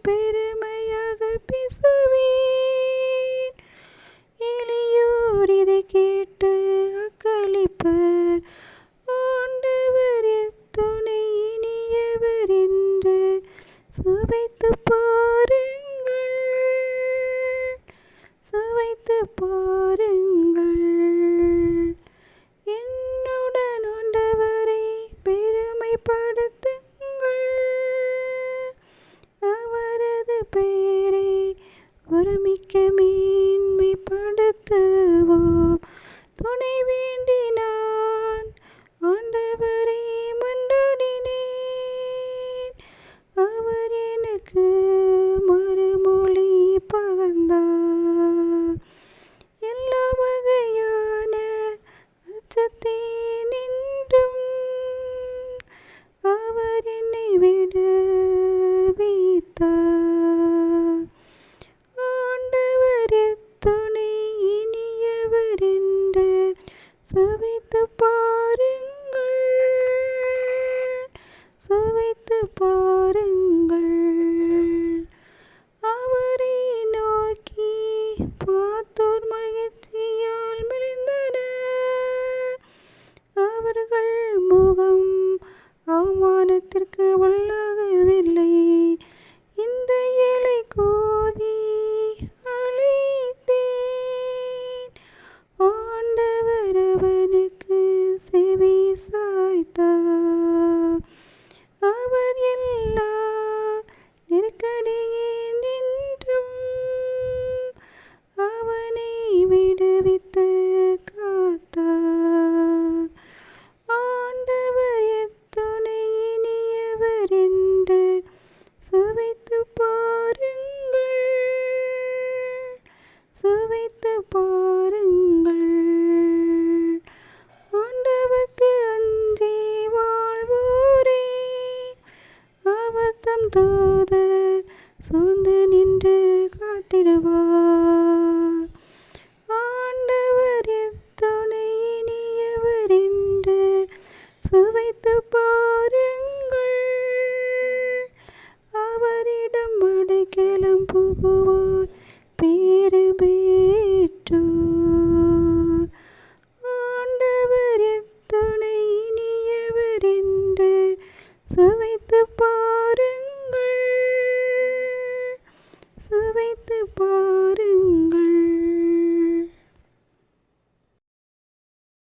பெருமையாக பேசுவேன். எளியோர் இதை கேட்டு அக்களிப்பர். ஆண்டவர் எத்துணை இனியவர் என்று சுவைத்து பாருங்கள், சுவைத்து பாருங்கள். என்னுடன் ஆண்டவரை பெருமைப்படுத்துங்கள். அவரது பெயரை ஒருமிக்க மேன்மைப்படுத்துவோம். துணை வேண்டி நான் ஆண்டவரை மன்றாடினேன். அவர் எனக்கு மறுமொழி பகர்ந்தார். எல்லா வகையான அச்சத்தினின்றும் அவர் என்னை விடுவித்தார். ஆண்டவர் எத்துணை இனியவர் என்று சுவைத்து பாருங்கள், சுவைத்து பாருங்கள். அவரை நோக்கி பார்த்தோர் மகிழ்ச்சியால் மெலிந்தனர். அவர்கள் முகம் அவமானத்திற்கு உள்ளாகவில்லை. இந்த ஏழை கோவி அழைத்தேன். ஆண்டவர் அவனுக்கு செவி சாய்த்தார். அவர் எல்லா நெருக்கடியினின்றும் அவனை விடுவித்து காத்தார். ஆண்டவர் எத்துணை இனியவர் என்று சுவைத்து பாருங்கள், சுவைத்து பாருங்கள். ஆண்டவருக்கு அஞ்சி வாழ்வோரே, அவர் தம் தூதர் சூழ்ந்து நின்று காத்திடுவார்.